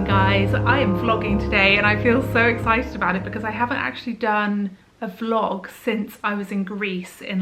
morning guys. I am vlogging today and I feel so excited about it because I haven't actually done a vlog since I was in Greece in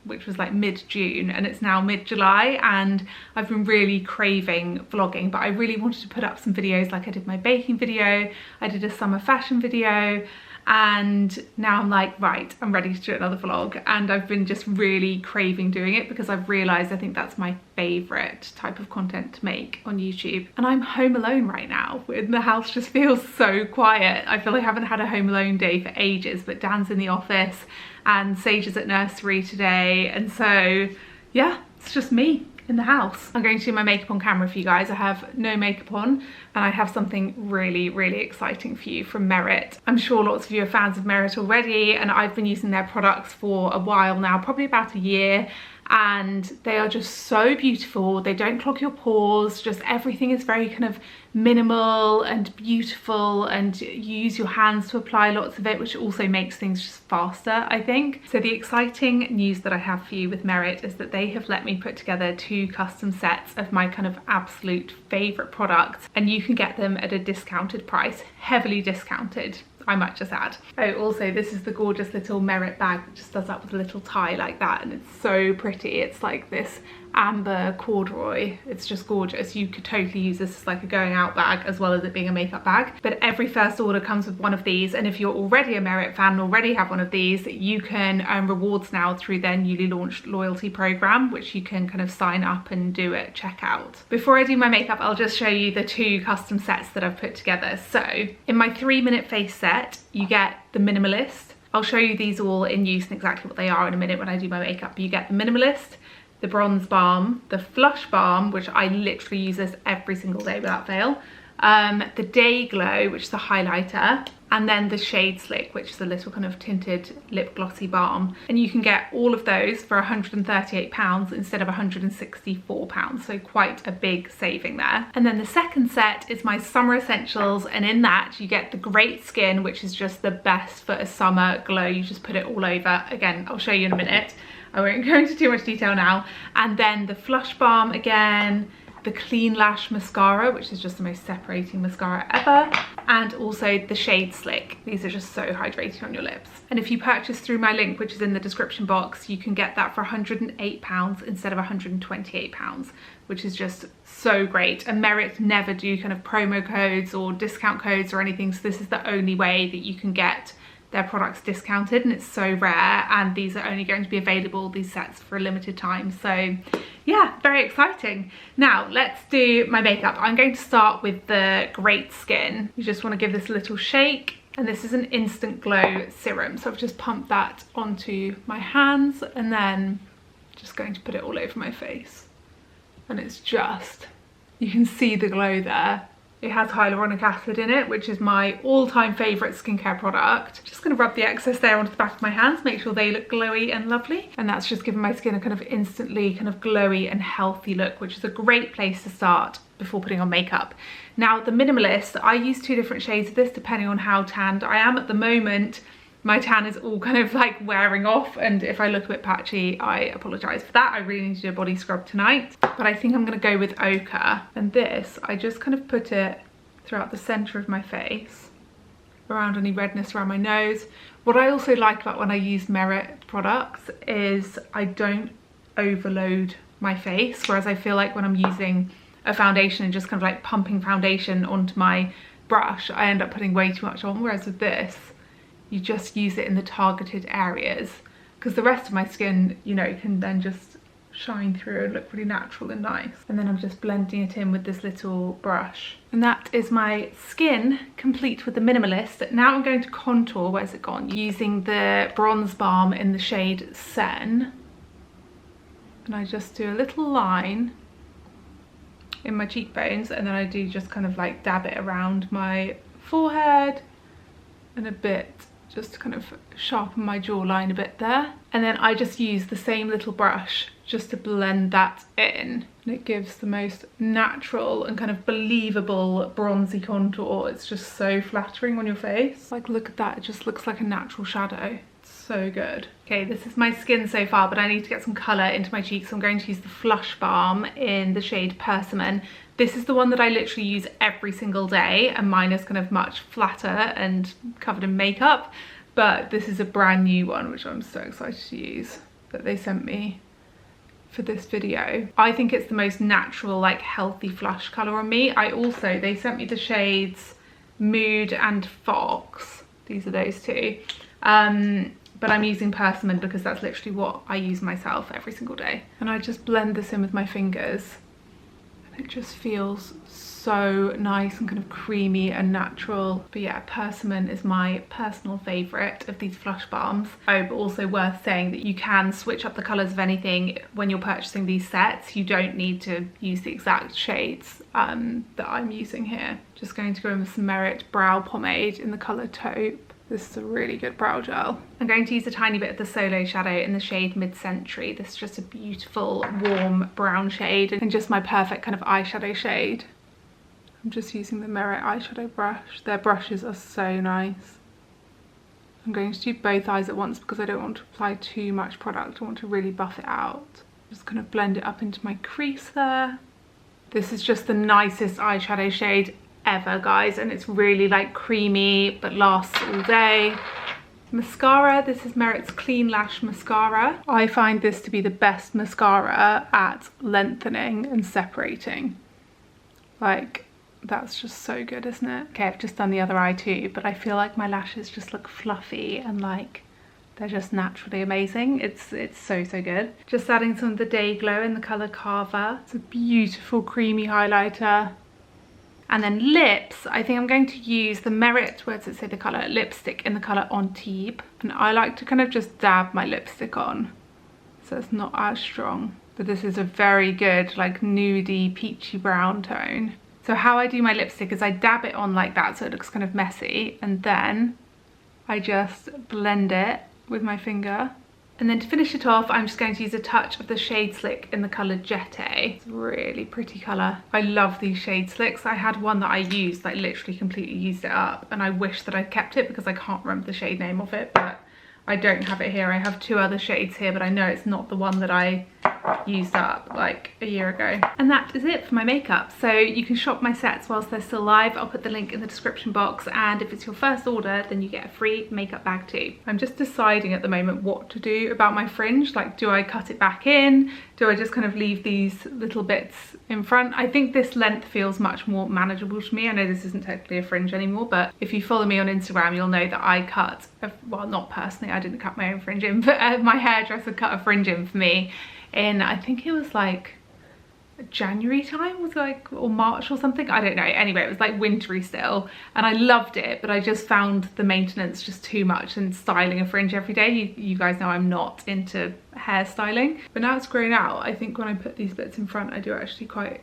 which was mid-June, and it's now mid-July, and I've been really craving vlogging, but I really wanted to put up some videos. Like I did my baking video, I did a summer fashion video, and now I'm like, right, I'm ready to do another vlog. And I've been just really craving doing it because I've realized I think that's my favorite type of content to make on YouTube. And I'm home alone right now and the house just feels so quiet. I feel like I haven't had a home alone day for ages, but Dan's in the office and Sage is at nursery today, and so yeah, it's just me in the house. I'm going to do my makeup on camera for you guys. I have no makeup on and I have something really exciting for you from Merit. I'm sure lots of you are fans of Merit already, and I've been using their products for a while now, probably about a year, and they are just so beautiful. They don't clog your pores, just everything is very kind of minimal and beautiful, and you use your hands to apply lots of it, which also makes things just faster, I think. So the exciting news that I have for you with Merit is that they have let me put together 2 custom sets of my kind of absolute favorite products, and you can get them at a discounted price, heavily discounted, I might just add. Oh, also this is the gorgeous little Merit bag that just does up with a little tie like that, and it's so pretty. It's like this amber corduroy. It's just gorgeous. You could totally use this as like a going out bag as well as it being a makeup bag. But every first order comes with one of these, and if you're already a Merit fan and already have one of these, you can earn rewards now through their newly launched loyalty program, which you can kind of sign up and do at checkout. Before I do my makeup, I'll just show you the 2 custom sets that I've put together. So in my 3-minute face set, you get the Minimalist. I'll show you these all in use and exactly what they are in a minute when I do my makeup. But you get the Minimalist, the Bronze Balm, the Flush Balm, which I literally use this every single day without fail, the Day Glow, which is the highlighter, and then the Shade Slick, which is a little kind of tinted lip glossy balm. And you can get all of those for £138 instead of £164, so quite a big saving there. And then the second set is my summer essentials, and in that you get the Great Skin, which is just the best for a summer glow. You just put it all over. Again, I'll show you in a minute. I won't go into too much detail now. And then the Flush Balm again, the Clean Lash Mascara, which is just the most separating mascara ever, and also the Shade Slick. These are just so hydrating on your lips. And if you purchase through my link, which is in the description box, you can get that for £108 instead of £128, which is just so great. And Merit never do kind of promo codes or discount codes or anything, so this is the only way that you can get their products discounted, and it's so rare, and these are only going to be available, these sets, for a limited time. So yeah, very exciting. Now let's do my makeup. I'm going to start with the Great Skin. You just want to give this a little shake, and this is an instant glow serum, so I've just pumped that onto my hands and then just going to put it all over my face, and it's just, you can see the glow there. It has hyaluronic acid in it, which is my all-time favourite skincare product. Just going to rub the excess there onto the back of my hands, make sure they look glowy and lovely. And that's just given my skin a kind of instantly kind of glowy and healthy look, which is a great place to start before putting on makeup. Now the Minimalist, I use 2 different shades of this depending on how tanned I am at the moment. My tan is all kind of like wearing off, and if I look a bit patchy, I apologise for that. I really need to do a body scrub tonight, but I think I'm going to go with Ochre. And this, I just kind of put it throughout the centre of my face, around any redness around my nose. What I also like about when I use Merit products is I don't overload my face, whereas I feel like when I'm using a foundation and just kind of like pumping foundation onto my brush, I end up putting way too much on, whereas with this, you just use it in the targeted areas, because the rest of my skin, you know, can then just shine through and look really natural and nice. And then I'm just blending it in with this little brush. And that is my skin complete with the Minimalist. Now I'm going to contour, where's it gone? Using the Bronze Balm in the shade Sen. And I just do a little line in my cheekbones, and then I do just kind of like dab it around my forehead and a bit just to kind of sharpen my jawline a bit there. And then I just use the same little brush just to blend that in. And it gives the most natural and kind of believable bronzy contour. It's just so flattering on your face. Like, look at that, it just looks like a natural shadow. It's so good. Okay, Okay, this is my skin so far, but I need to get some colour into my cheeks. So I'm going to use the Flush Balm in the shade Persimmon. This is the one that I literally use every single day, and mine is kind of much flatter and covered in makeup. But this is a brand new one, which I'm so excited to use, that they sent me for this video. I think it's the most natural, like healthy flush colour on me. They sent me the shades Mood and Fox. These are those two. But I'm using Persimmon because that's literally what I use myself every single day. And I just blend this in with my fingers. And it just feels so nice and kind of creamy and natural. But yeah, Persimmon is my personal favourite of these Flush Balms. Oh, but also worth saying that you can switch up the colours of anything when you're purchasing these sets. You don't need to use the exact shades that I'm using here. Just going to go in with some Merit Brow Pomade in the colour Taupe. This is a really good brow gel. I'm going to use a tiny bit of the Solo Shadow in the shade Mid-Century. This is just a beautiful warm brown shade and just my perfect kind of eyeshadow shade. I'm just using the Merit eyeshadow brush. Their brushes are so nice. I'm going to do both eyes at once because I don't want to apply too much product. I want to really buff it out. Just kind of blend it up into my crease there. This is just the nicest eyeshadow shade ever, guys, and it's really like creamy but lasts all day. Mascara, this is Merit's Clean Lash Mascara. I find this to be the best mascara at lengthening and separating. Like, that's just so good, isn't it? Okay, I've just done the other eye too, but I feel like my lashes just look fluffy and like they're just naturally amazing. It's so good. Just adding some of the Day Glow in the colour Carver. It's a beautiful creamy highlighter. And then lips, I think I'm going to use the Merit, where does it say the colour? Lipstick in the colour Antibes. And I like to kind of just dab my lipstick on, so it's not as strong. But this is a very good, like, nudie, peachy brown tone. So how I do my lipstick is I dab it on like that so it looks kind of messy. And then I just blend it with my finger. And then to finish it off, I'm just going to use a touch of the Shade Slick in the colour Jetty. It's a really pretty colour. I love these Shade Slicks. I had one that I used, like literally completely used it up, and I wish that I'd kept it because I can't remember the shade name of it, but I don't have it here. I have two other shades here, but I know it's not the one that I used up like a year ago. And that is it for my makeup. So you can shop my sets whilst they're still live. I'll put the link in the description box, and if it's your first order then you get a free makeup bag too. I'm just deciding at the moment what to do about my fringe. Like, do I cut it back in? Do I just kind of leave these little bits in front? I think this length feels much more manageable to me. I know this isn't technically a fringe anymore, but if you follow me on Instagram you'll know that I cut, well, not personally, I didn't cut my own fringe in, but my hairdresser cut a fringe in for me in, I think it was like January time, was like, or March or something, I don't know. Anyway, it was like wintry still, and I loved it, but I just found the maintenance just too much, and styling a fringe every day, you guys know I'm not into hairstyling. But now it's grown out, I think when I put these bits in front I do actually quite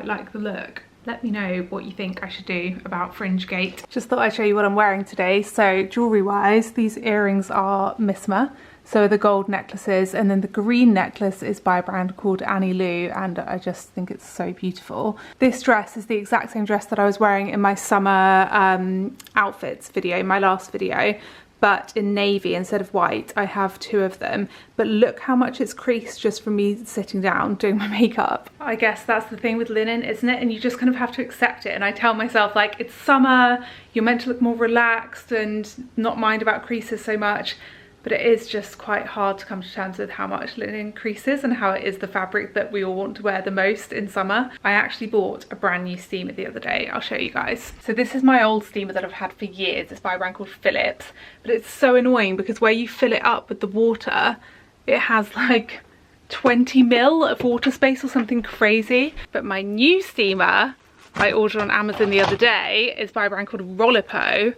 like the look. Let me know what you think I should do about fringe gate. Just thought I'd show you what I'm wearing today. So jewellery wise, these earrings are Misma. So the gold necklaces, and then the green necklace is by a brand called Annie Lou, and I just think it's so beautiful. This dress is the exact same dress that I was wearing in my summer outfits video, my last video, but in navy instead of white. I have two of them, but look how much it's creased just from me sitting down doing my makeup. I guess that's the thing with linen, isn't it? And you just kind of have to accept it. And I tell myself, like, it's summer, you're meant to look more relaxed and not mind about creases so much. But it is just quite hard to come to terms with how much linen creases and how it is the fabric that we all want to wear the most in summer. I actually bought a brand new steamer the other day. I'll show you guys. So this is my old steamer that I've had for years. It's by a brand called Philips. But it's so annoying because where you fill it up with the water, it has like 20 mil of water space or something crazy. But my new steamer I ordered on Amazon the other day is by a brand called Rollipo,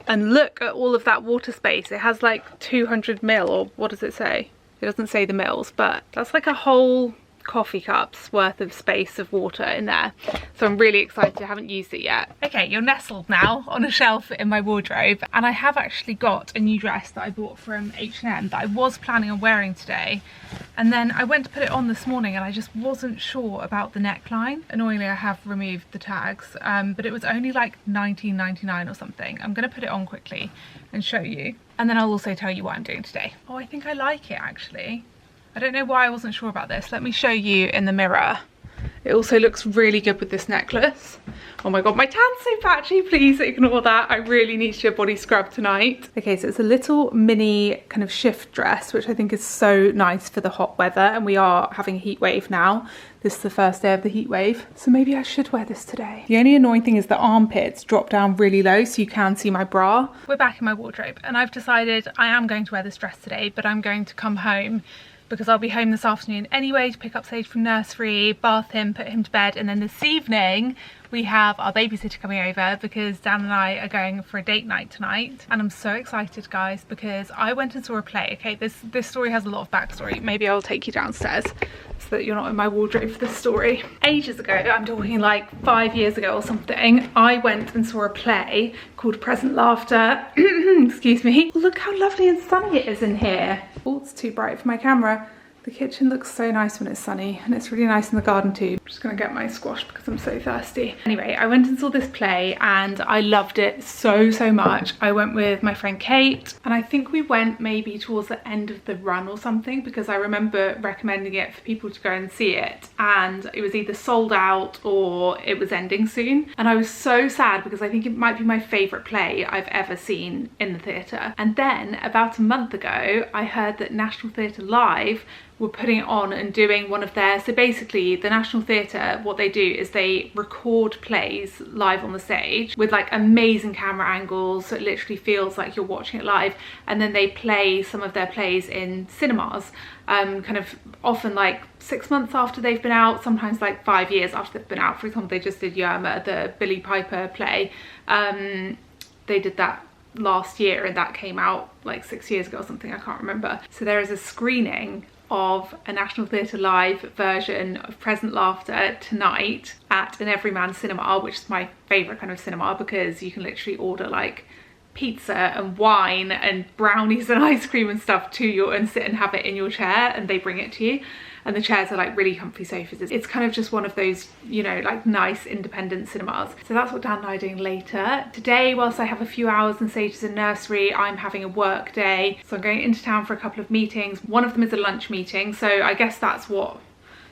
and look at all of that water space. It has like 200 mil, or what does it say? It doesn't say the mils, but that's like a whole coffee cup's worth of space of water in there. So I'm really excited. I haven't used it yet. Okay, you're nestled now on a shelf in my wardrobe, and I have actually got a new dress that I bought from H&M that I was planning on wearing today, and then I went to put it on this morning and I just wasn't sure about the neckline. Annoyingly, I have removed the tags, but it was only like $19.99 or something. I'm gonna put it on quickly and show you. and then I'll also tell you what I'm doing today. Oh, I think I like it actually. I don't know why I wasn't sure about this. Let me show you in the mirror. It also looks really good with this necklace. Oh my god, my tan's so patchy, please ignore that. I really need to do a body scrub tonight. Okay, so it's a little mini kind of shift dress, which I think is so nice for the hot weather, and we are having a heat wave now. This is the first day of the heat wave, so maybe I should wear this today. The only annoying thing is the armpits drop down really low so you can see my bra. We're back in my wardrobe and I've decided I am going to wear this dress today, but I'm going to come home because I'll be home this afternoon anyway to pick up Sage from nursery, bath him, put him to bed, and then this evening we have our babysitter coming over because Dan and I are going for a date night tonight. And I'm so excited, guys, because I went and saw a play. Okay, this story has a lot of backstory. Maybe I'll take you downstairs so that you're not in my wardrobe for this story. Ages ago, I'm talking like 5 years ago or something, I went and saw a play called Present Laughter. Excuse me. Look how lovely and sunny it is in here. Oh, it's too bright for my camera. The kitchen looks so nice when it's sunny, and it's really nice in the garden too. I'm just gonna get my squash because I'm so thirsty. Anyway, I went and saw this play and I loved it so much. I went with my friend Kate, and I think we went maybe towards the end of the run or something, because I remember recommending it for people to go and see it, and it was either sold out or it was ending soon. And I was so sad because I think it might be my favourite play I've ever seen in the theatre. And then about a month ago, I heard that National Theatre Live were putting it on and doing one of their, so basically the National Theatre, what they do is they record plays live on the stage with like amazing camera angles, so it literally feels like you're watching it live, and then they play some of their plays in cinemas, kind of often like 6 months after they've been out, sometimes like 5 years after they've been out. For example, they just did Yerma, the Billy Piper play. They did that last year and that came out like 6 years ago or something, I can't remember. So there is a screening of a National Theatre Live version of Present Laughter tonight at an Everyman cinema, which is my favourite kind of cinema because you can literally order like pizza and wine and brownies and ice cream and stuff and sit and have it in your chair, and they bring it to you. And the chairs are like really comfy sofas. It's kind of just one of those, you know, like nice independent cinemas. So that's what Dan and I are doing later. Today, whilst I have a few hours and Sage is in nursery, I'm having a work day. So I'm going into town for a couple of meetings. One of them is a lunch meeting. So I guess that's what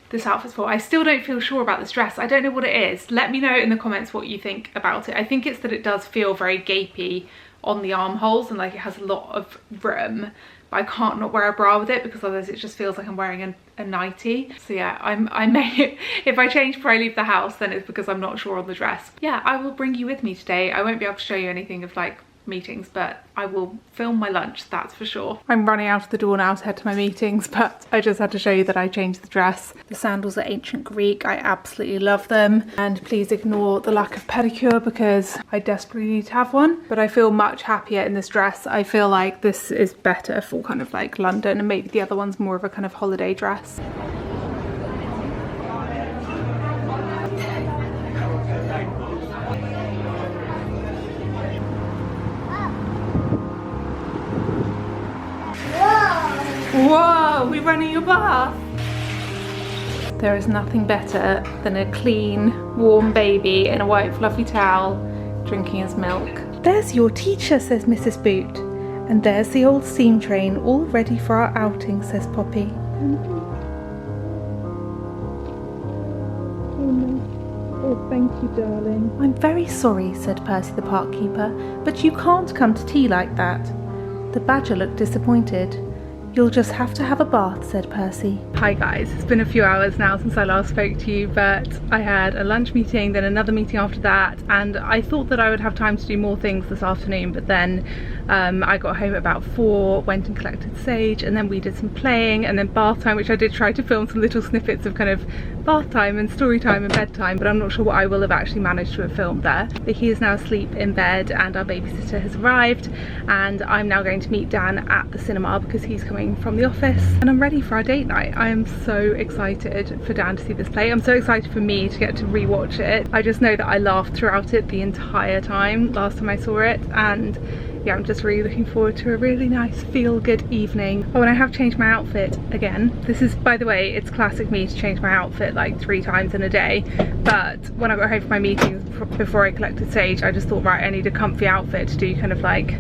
this outfit's for. I still don't feel sure about this dress. I don't know what it is. Let me know in the comments what you think about it. I think it's that it does feel very gapey on the armholes and like it has a lot of room. But I can't not wear a bra with it because otherwise it just feels like I'm wearing a nightie. So yeah, I may, if I change before I leave the house, then it's because I'm not sure on the dress. Yeah, I will bring you with me today. I won't be able to show you anything of like meetings, but I will film my lunch, that's for sure. I'm running out of the door now to head to my meetings, but I just had to show you that I changed the dress. The sandals are ancient Greek. I absolutely love them, and please ignore the lack of pedicure because I desperately need to have one. But I feel much happier in this dress. I feel like this is better for kind of like London, and maybe the other one's more of a kind of holiday dress. Whoa, we're running your bath. There is nothing better than a clean, warm baby in a white fluffy towel drinking his milk. There's your teacher, says Mrs. Boot. And there's the old steam train all ready for our outing, says Poppy. Oh, thank you, darling. I'm very sorry, said Percy the park keeper, but you can't come to tea like that. The badger looked disappointed. You'll just have to have a bath, said Percy. Hi guys, it's been a few hours now since I last spoke to you, but I had a lunch meeting, then another meeting after that, and I thought that I would have time to do more things this afternoon, but then I got home at about 4, went and collected Sage, and then we did some playing, and then bath time, which I did try to film some little snippets of kind of bath time and story time and bedtime, but I'm not sure what I will have actually managed to have filmed there. Vicky is now asleep in bed and our babysitter has arrived, and I'm now going to meet Dan at the cinema because he's coming from the office, and I'm ready for our date night. I am so excited for Dan to see this play. I'm so excited for me to get to rewatch it. I just know that I laughed throughout it the entire time last time I saw it, and yeah, I'm just really looking forward to a really nice feel-good evening. Oh, and I have changed my outfit again. This is, by the way, it's classic me to change my outfit like 3 times in a day, but when I got home from my meetings before I collected Sage, I just thought, right, I need a comfy outfit to do kind of like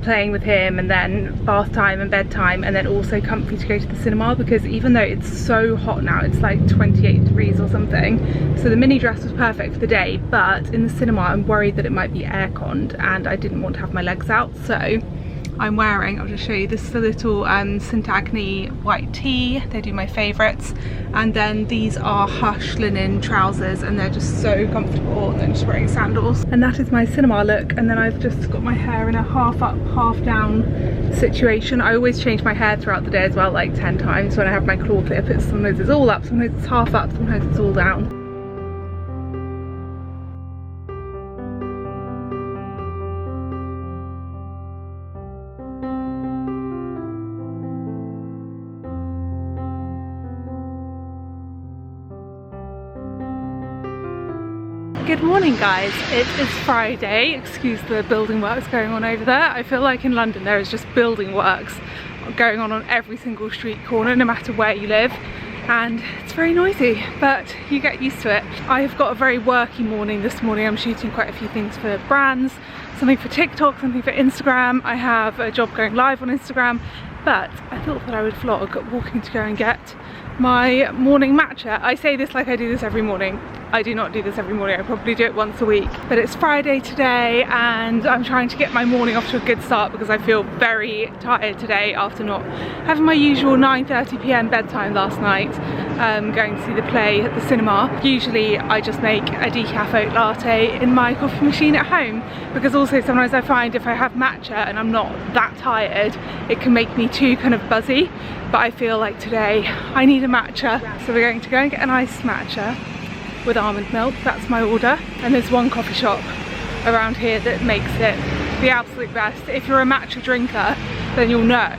playing with him, and then bath time and bedtime, and then also comfy to go to the cinema, because even though it's so hot now, it's like 28 degrees or something, so the mini dress was perfect for the day, but in the cinema I'm worried that it might be air-conned and I didn't want to have my legs out. So I'm wearing, I'll just show you, this is a little St. Agni white tee. They do my favourites. And then these are Hush linen trousers, and they're just so comfortable, and then just wearing sandals. And that is my cinema look. And then I've just got my hair in a half up, half down situation. I always change my hair throughout the day as well, like 10 times when I have my claw clip. It's sometimes it's all up, sometimes it's half up, sometimes it's all down. Good morning guys, it is Friday. Excuse the building works going on over there. I feel like in London there is just building works going on every single street corner, no matter where you live, and it's very noisy, but you get used to it. I've got a very worky morning this morning. I'm shooting quite a few things for brands, something for TikTok, something for Instagram. I have a job going live on Instagram, but I thought that I would vlog walking to go and get my morning matcha. I say this like I do this every morning. I do not do this every morning. I probably do it once a week, but it's Friday today and I'm trying to get my morning off to a good start because I feel very tired today after not having my usual 9:30 p.m. bedtime last night, going to see the play at the cinema. Usually I just make a decaf oat latte in my coffee machine at home, because also sometimes I find if I have matcha and I'm not that tired, it can make me too kind of buzzy, but I feel like today I need a matcha. So we're going to go and get an iced matcha with almond milk. That's my order, and there's one coffee shop around here that makes it the absolute best. If you're a matcha drinker, then you'll know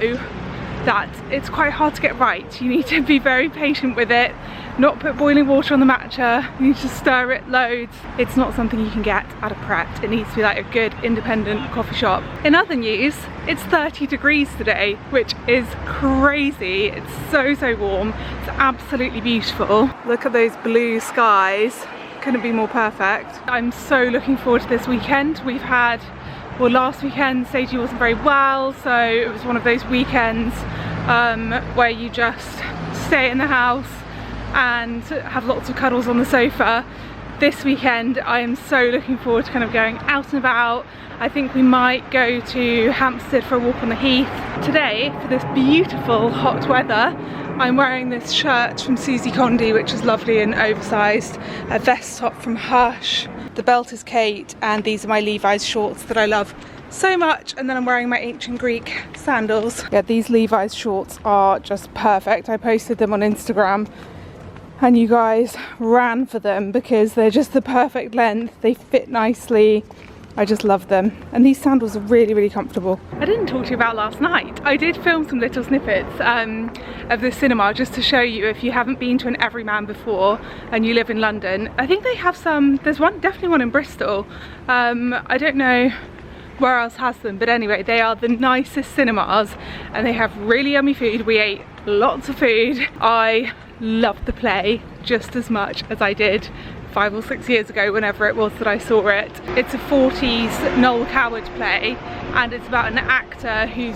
that it's quite hard to get right. You need to be very patient with it, not put boiling water on the matcha, you need to stir it loads. It's not something you can get at a Pret. It needs to be like a good independent coffee shop. In other news, it's 30 degrees today, which is crazy. It's so warm. It's absolutely beautiful. Look at those blue skies. Couldn't be more perfect. I'm so looking forward to this weekend. We've had, well, last weekend Seiji wasn't very well, so it was one of those weekends where you just stay in the house and have lots of cuddles on the sofa. This weekend I am so looking forward to kind of going out and about. I think we might go to Hampstead for a walk on the Heath. Today, for this beautiful hot weather, I'm wearing this shirt from Susie Condi, which is lovely and oversized, a vest top from Hush, the belt is Kate, and these are my Levi's shorts that I love so much, and then I'm wearing my ancient Greek sandals. Yeah, these Levi's shorts are just perfect. I posted them on Instagram and you guys ran for them because they're just the perfect length, they fit nicely. I just love them, and these sandals are really comfortable. I didn't talk to you about last night. I did film some little snippets of the cinema just to show you if you haven't been to an Everyman before and you live in London. I think they have some, there's one, definitely one in Bristol. I don't know where else has them, but anyway, they are the nicest cinemas and they have really yummy food. We ate lots of food. I loved the play just as much as I did 5 or 6 years ago, whenever it was that I saw it. It's a 40s Noel Coward play, and it's about an actor who's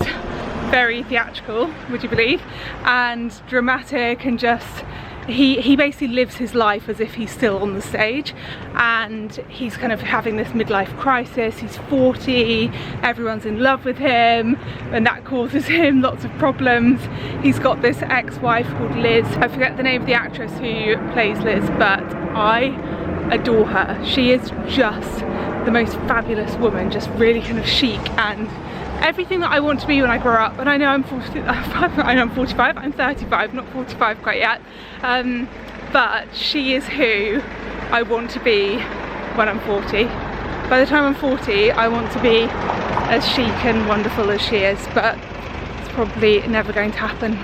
very theatrical, would you believe, and dramatic, and just he basically lives his life as if he's still on the stage, and he's kind of having this midlife crisis. He's 40, everyone's in love with him, and that causes him lots of problems. He's got this ex-wife called Liz. I forget the name of the actress who plays Liz, but I adore her. She is just the most fabulous woman, just really kind of chic and everything that I want to be when I grow up. And I know I'm 45, I'm 35, not 45 quite yet, but she is who I want to be when I'm 40. By the time I'm 40, I want to be as chic and wonderful as she is, but it's probably never going to happen.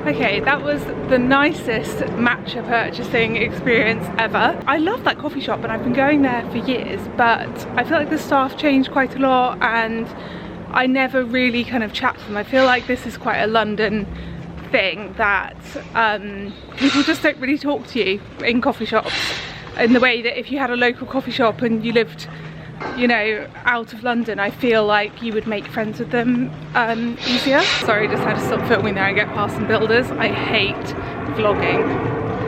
Okay, that was the nicest matcha purchasing experience ever. I love that coffee shop and I've been going there for years, but I feel like the staff changed quite a lot and I never really kind of chat to them. I feel like this is quite a London thing that people just don't really talk to you in coffee shops. in the way that if you had a local coffee shop and you lived, you know, out of London, I feel like you would make friends with them easier. Sorry, just had to stop filming there and get past some builders. I hate vlogging.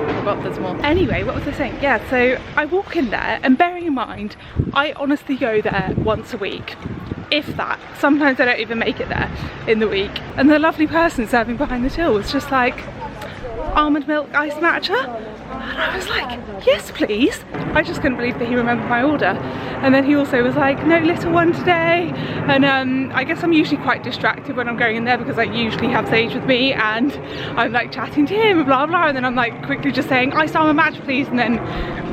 Oh god, there's more. Anyway, what was I saying? Yeah, so I walk in there, and bearing in mind, I honestly go there once a week, if that. Sometimes I don't even make it there in the week. And the lovely person serving behind the till was just like, almond milk ice matcha? And I was like, yes please. I just couldn't believe that he remembered my order. And then he also was like, no little one today. And I guess I'm usually quite distracted when I'm going in there because I usually have Sage with me and I'm like chatting to him and blah blah, and then I'm like quickly just saying iced almond matcha please, and then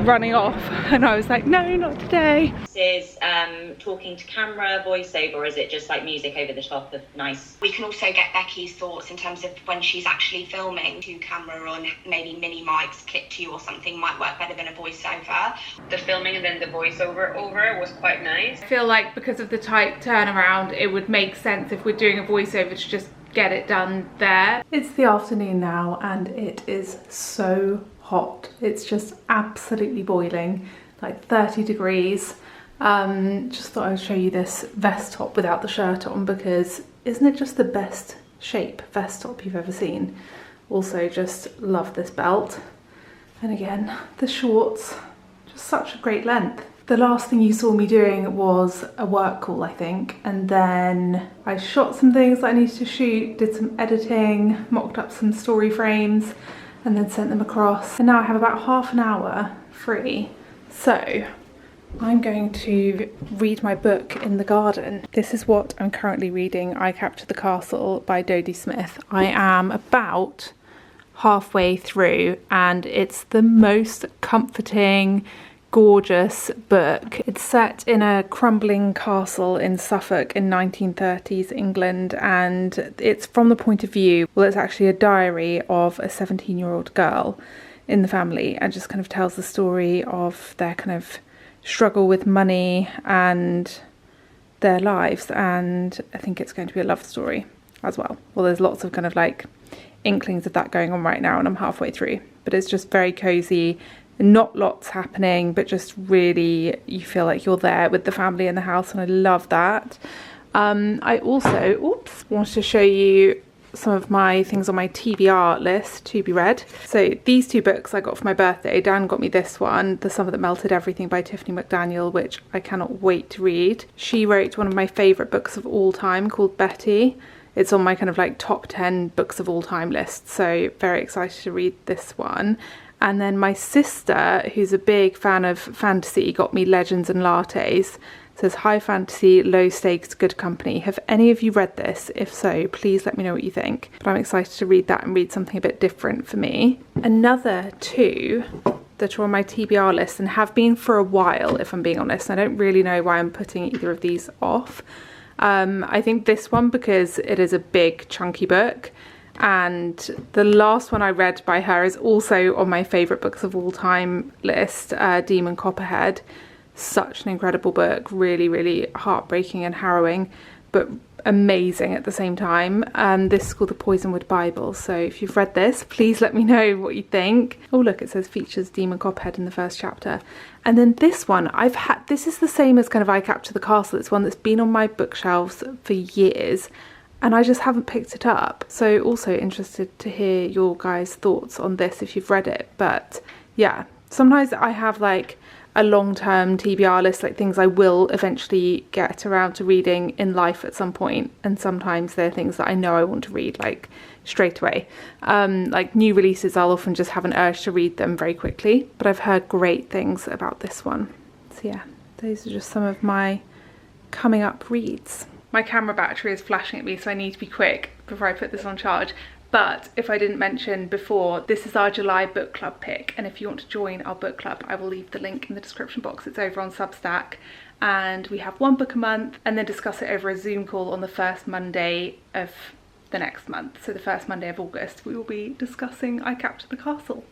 running off. And I was like, no, not today. Is talking to camera, voiceover, or is it just like music over the top of nice? We can also get Becky's thoughts in terms of when she's actually filming to camera, on maybe mini mics clipped to you or something might work better than a voiceover. The filming and then the voiceover was quite nice. I feel like because of the tight turnaround, it would make sense if we're doing a voiceover to just get it done there. It's the afternoon now and it is so hot. It's just absolutely boiling, like 30 degrees. Just thought I would show you this vest top without the shirt on, because isn't it just the best shape vest top you've ever seen? Also just love this belt. And again, the shorts, just such a great length. The last thing you saw me doing was a work call, I think, and then I shot some things that I needed to shoot, did some editing, mocked up some story frames, and then sent them across. And now I have about half an hour free. So I'm going to read my book in the garden. This is what I'm currently reading, I Captured the Castle by Dodie Smith. I am about halfway through and it's the most comforting, gorgeous book. It's set in a crumbling castle in Suffolk in 1930s England, and it's from the point of view, well, it's actually a diary of a 17-year-old girl in the family, and just kind of tells the story of their kind of struggle with money and their lives. And I think it's going to be a love story as well. Well, there's lots of kind of like inklings of that going on right now and I'm halfway through, but it's just very cozy, not lots happening, but just really you feel like you're there with the family in the house, and I love that. I also wanted to show you some of my things on my TBR list to be read. So these two books I got for my birthday. Dan got me this one, The Summer That Melted Everything by Tiffany McDaniel, which I cannot wait to read. She wrote one of my favourite books of all time called Betty. It's on my kind of like top 10 books of all time list, so very excited to read this one. And then my sister, who's a big fan of fantasy, got me Legends and Lattes. It says high fantasy, low stakes, good company. Have any of you read this? If so, please let me know what you think. But I'm excited to read that and read something a bit different for me. Another two that are on my TBR list and have been for a while, if I'm being honest. I don't really know why I'm putting either of these off. I think this one because it is a big chunky book, and the last one I read by her is also on my favourite books of all time list, Demon Copperhead. Such an incredible book, really, really heartbreaking and harrowing, but amazing at the same time. This is called The Poisonwood Bible, so if you've read this, please let me know what you think. Oh look, it says features Demon Copperhead in the first chapter. And then this one, this is the same as kind of I Captured the Castle. It's one that's been on my bookshelves for years and I just haven't picked it up. So also interested to hear your guys' thoughts on this if you've read it. But yeah, sometimes I have like a long-term TBR list, like things I will eventually get around to reading in life at some point, and sometimes they're things that I know I want to read like straight away. Like new releases, I'll often just have an urge to read them very quickly, but I've heard great things about this one. So yeah, those are just some of my coming up reads. My camera battery is flashing at me, so I need to be quick before I put this on charge. But if I didn't mention before, this is our July book club pick, and if you want to join our book club, I will leave the link in the description box. It's over on Substack, and we have one book a month and then discuss it over a Zoom call on the first Monday of the next month. So the first Monday of August, we will be discussing I Captured the Castle.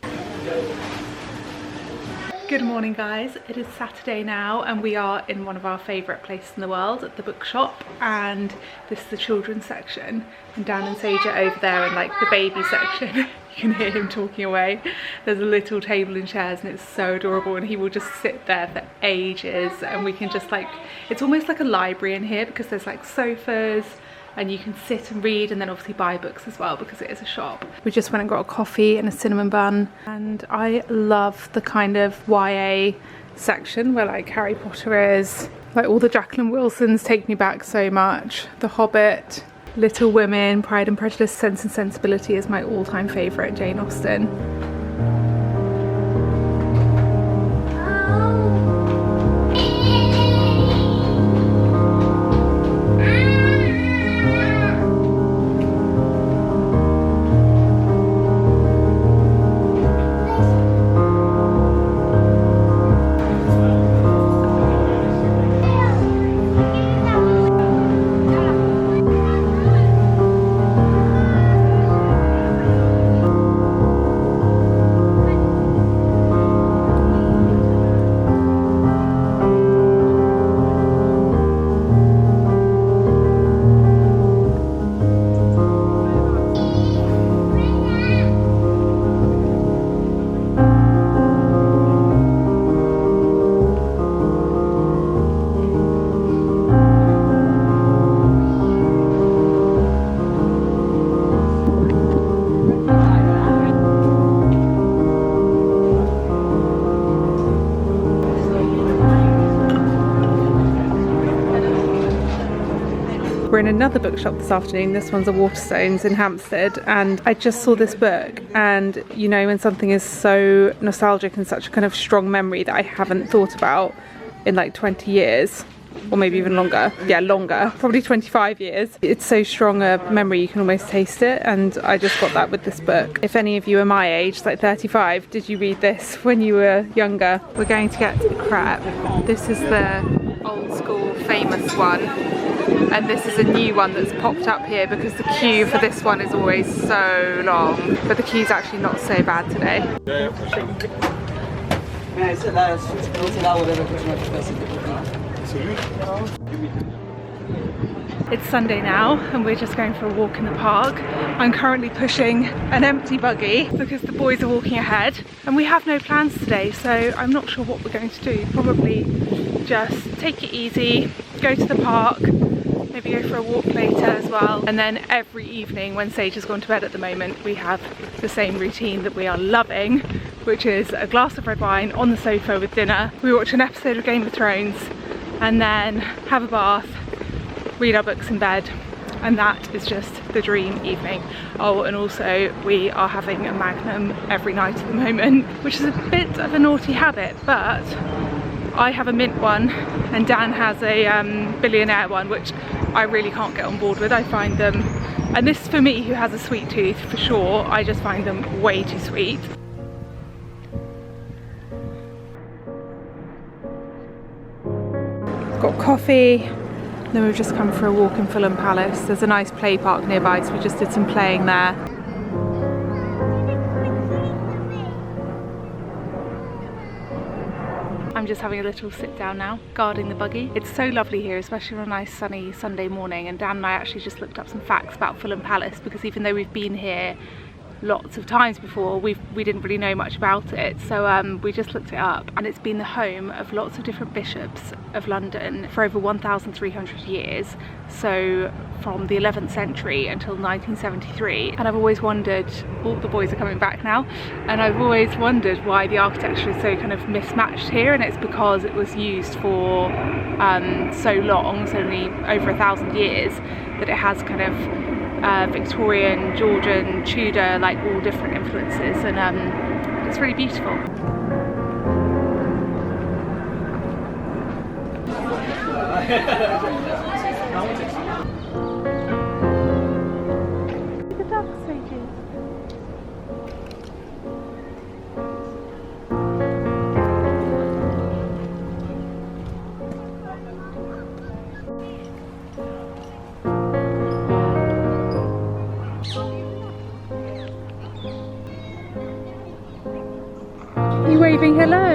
Good morning guys, it is Saturday now and we are in one of our favourite places in the world, at the bookshop, and this is the children's section and Dan and Sage are over there in like the baby section. You can hear him talking away. There's a little table and chairs and it's so adorable, and he will just sit there for ages, and we can just like, it's almost like a library in here because there's like sofas and you can sit and read, and then obviously buy books as well because it is a shop. We just went and got a coffee and a cinnamon bun, and I love the kind of YA section where like Harry Potter is. Like all the Jacqueline Wilsons take me back so much. The Hobbit, Little Women, Pride and Prejudice, Sense and Sensibility is my all-time favourite Jane Austen. We're in another bookshop this afternoon. This one's a Waterstones in Hampstead, and I just saw this book, and you know when something is so nostalgic and such a kind of strong memory that I haven't thought about in like 20 years, or maybe even longer. Yeah, longer, probably 25 years. It's so strong a memory you can almost taste it, and I just got that with this book. If any of you are my age, like 35, did you read this when you were younger? We're going to get crepe. This is the old school famous one, and this is a new one that's popped up here because the queue for this one is always so long, but the queue's actually not so bad today. It's Sunday now and we're just going for a walk in the park. I'm currently pushing an empty buggy because the boys are walking ahead, and we have no plans today, so I'm not sure what we're going to do. Probably just take it easy, go to the park, maybe go for a walk later as well. And then every evening when Sage has gone to bed at the moment, we have the same routine that we are loving, which is a glass of red wine on the sofa with dinner. We watch an episode of Game of Thrones and then have a bath, read our books in bed, and that is just the dream evening. Oh, and also we are having a Magnum every night at the moment, which is a bit of a naughty habit, but I have a mint one and Dan has a billionaire one, which I really can't get on board with. I find them, and this for me who has a sweet tooth for sure, I just find them way too sweet. Got coffee, then we've just come for a walk in Fulham Palace. There's a nice play park nearby, so we just did some playing there. I'm just having a little sit down now, guarding the buggy. It's so lovely here, especially on a nice sunny Sunday morning, and Dan and I actually just looked up some facts about Fulham Palace, because even though we've been here lots of times before, we didn't really know much about it, so we just looked it up, and it's been the home of lots of different bishops of London for over 1,300 years, so from the 11th century until 1973. And I've always wondered, all the boys are coming back now, and I've always wondered why the architecture is so kind of mismatched here, and it's because it was used for so long, so only over 1,000 years, that it has kind of Victorian, Georgian, Tudor, like all different influences, and it's really beautiful. The ducks, Sadie. Are you waving hello?